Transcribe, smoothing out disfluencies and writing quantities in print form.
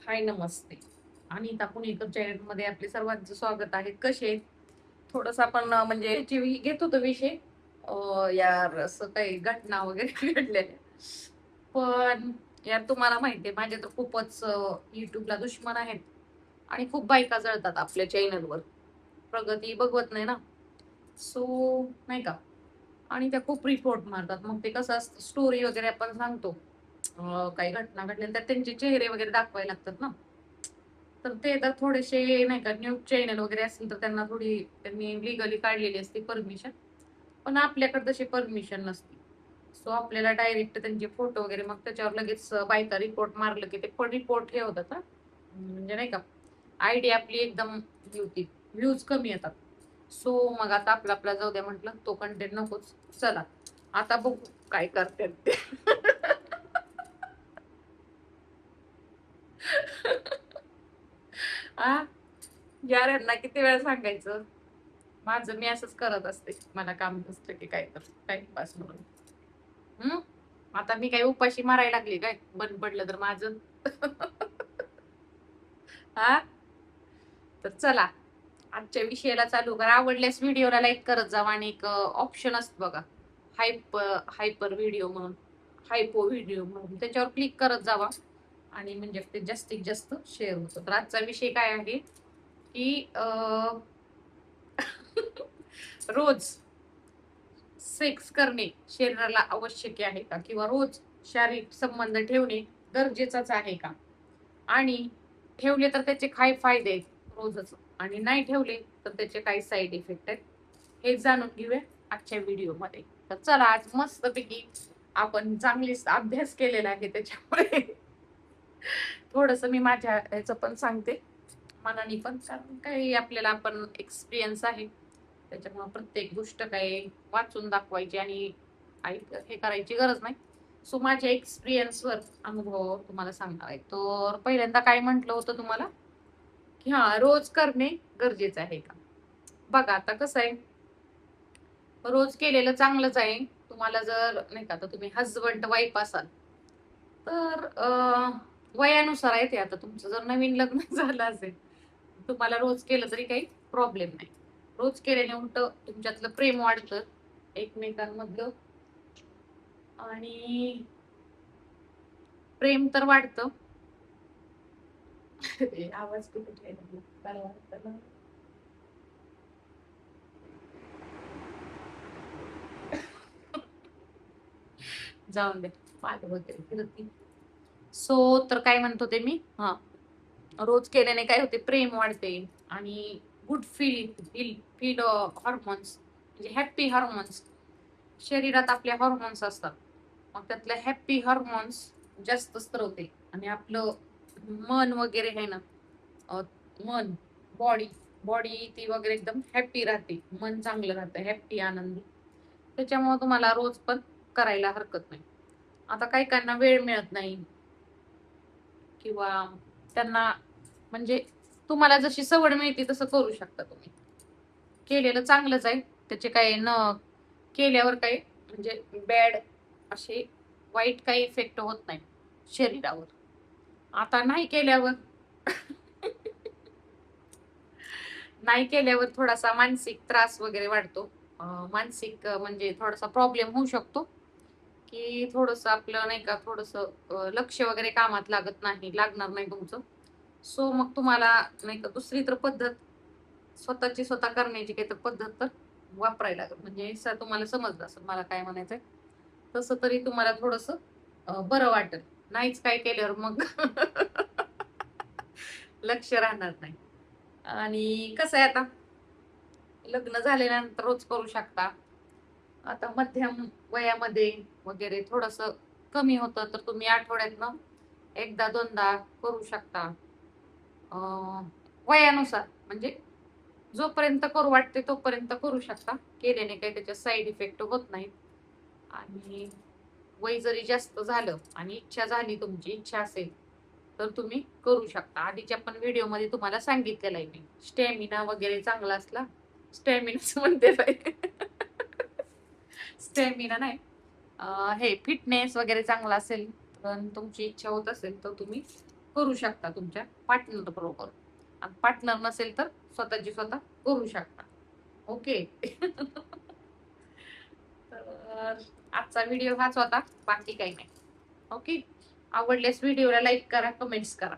हाय नमस्ते. अनिता पुणेकर चॅनलमध्ये आपले सर्वांचं स्वागत आहे. कसे आहेत? थोडंसं आपण म्हणजे घेत होतो विषय. यार असं काही घटना वगैरे घडलेल्या. पण यार तुम्हाला माहिती आहे माझे तर खूपच YouTubeला दुश्मन आहेत आणि खूप बायका जळतात आपल्या चॅनलवर. प्रगती बघवत नाही ना. सो नाही का? आणि त्या खूप रिपोर्ट मारतात. मग ते कसं असतं स्टोरी वगैरे आपण सांगतो. काही घटना घडल्या तर त्यांचे चेहरे वगैरे दाखवायला लागतात ना. तर ते तर थोडेसे नाही का न्यूज चॅनल वगैरे असेल तर त्यांना थोडी त्यांनी लिगली काढलेली असते परमिशन. पण आपल्याकडे तशी परमिशन नसते. सो आपल्याला डायरेक्ट त्यांचे फोटो वगैरे मग त्याच्यावर लगेच बायका रिपोर्ट मारलं की ते पण रिपोर्ट हे होतात हा. म्हणजे नाही का आयडी आपली एकदम हे होती, व्ह्यूज कमी येतात. सो मग आता आपला जाऊ द्या म्हटलं तो कंटेंट नकोच. चला आता बघू काय करते ते. आ यार यांना किती वेळा सांगायचं. माझं मी असंच करत असते. मला काम नसतं की काय तर टाइमपास म्हणून. हं? आता मी काही उपाशी मारायला लागली काय? बंद पडलं तर माझं. हा तर चला आजच्या विषयाला चालू करा. आवडल्यास व्हिडिओला लाईक करत जावा आणि एक ऑप्शन असतं बघा. हायपर व्हिडिओ म्हणून, हायपो व्हिडिओ म्हणून त्याच्यावर क्लिक करत जावा आणि म्हणजे ते जास्तीत जास्त शेअर होतं. तर आजचा विषय काय आहे की रोज सेक्स करणे शरीराला आवश्यक आहे का? किंवा रोज शारीरिक संबंध ठेवणे गरजेचंच आहे का? आणि ठेवले तर त्याचे काय फायदे आहेत रोजच आणि नाही ठेवले तर त्याचे काय साईड इफेक्ट आहेत हे जाणून घेऊया आजच्या व्हिडिओमध्ये. तर चला आज मस्तपैकी आपण चांगलीच अभ्यास केलेला आहे त्याच्यामुळे थोडस मी माझ्या ह्याचं पण सांगते मनाने पण, कारण काही आपल्याला आपण एक्सपिरियन्स आहे त्याच्यामुळे प्रत्येक गोष्ट काही वाचून दाखवायची आणि हे करायची गरज नाही. सो माझ्या एक्सपिरियन्सवर अनुभव तुम्हाला सांगणार आहे. तर पहिल्यांदा काय म्हटलं होतं तुम्हाला की हा रोज करणे गरजेचं आहे का? बघा आता कसं आहे, रोज केलेलं चांगलंच आहे. तुम्हाला जर नाही का, तर तुम्ही हजबंड वाईफ असाल तर वयानुसार आहे ते. आता तुमचं जर नवीन लग्न झालं असेल तुम्हाला रोज केलं तरी काही प्रॉब्लेम नाही. रोज केल्याने उलट तुमच्यातलं प्रेम वाढतं एकमेकांमधलं आणि प्रेम तर वाढतं. आवाज कुठे ठेवला? मला वाटतं ना. जाऊन दे. पाठ वगैरे फिरती. सो तर काय म्हणत होते मी? हा, रोज केल्याने काय होते, प्रेम वाढते आणि good feel feel feel hormones म्हणजे हॅप्पी हॉर्मोन्स शरीरात आपल्या हॉर्मोन्स असतात. मग त्यातले हॅप्पी हॉर्मोन्स जास्त स्त्रवते आणि आपलं मन वगैरे आहे ना, अ, मन बॉडी बॉडी ती वगैरे एकदम हॅप्पी राहते. मन चांगलं राहतं, हॅप्पी आनंदी. त्याच्यामुळे तुम्हाला रोज पण करायला हरकत नाही. आता काही काहींना वेळ मिळत नाही किंवा त्यांना म्हणजे तुम्हाला जशी सवड मिळते तसं करू शकता तुम्ही. केलेलं चांगलंच आहे. त्याचे काही न केल्यावर काही म्हणजे बॅड असे वाईट काही इफेक्ट होत नाही शरीरावर. आता नाही केल्यावर नाही केल्यावर थोडासा मानसिक त्रास वगैरे वाढतो. मानसिक म्हणजे थोडासा प्रॉब्लेम होऊ शकतो, की थोडंसं आपलं नाही का थोडंसं लक्ष वगैरे कामात लागणार नाही तुमचं. सो मग तुम्हाला नाही का दुसरी तर पद्धत स्वतःची स्वतः करण्याची काही तर पद्धत तर वापरायला लागेल. म्हणजे तुम्हाला समजलं असेल मला काय म्हणायचंय. तसं तरी तुम्हाला थोडंसं बरं वाटेल. नाहीच काय केल्यावर मग लक्ष राहणार नाही. आणि कसं आहे आता लग्न झाल्यानंतर रोज करू शकता. आता मध्यम वयामध्ये वगैरे थोडंसं कमी होतं तर तुम्ही आठवड्यातनं एकदा दोनदा करू शकता. अ, वयानुसार म्हणजे जोपर्यंत करू वाटते तोपर्यंत करू शकता. केल्याने काही त्याचे साईड इफेक्ट होत नाहीत. आणि वय जरी जास्त झालं आणि इच्छा झाली, तुमची इच्छा असेल तर तुम्ही करू शकता. आधीच्या पण व्हिडिओमध्ये तुम्हाला सांगितलेलं आहे मी. स्टॅमिना वगैरे चांगला असला, स्टॅमिनाच म्हणते बाई. स्टॅमिना नाही, हे फिटनेस वगैरे चांगला असेल, पण तुमची इच्छा होत असेल तर तुम्ही करू शकता तुमच्या पार्टनर बरोबर. आणि पार्टनर नसेल तर स्वतःची स्वतः करू शकता. ओके. तर आजचा व्हिडिओ हाच होता, बाकी काही नाही. ओके. आवडल्यास व्हिडिओला लाईक करा, कमेंट्स करा.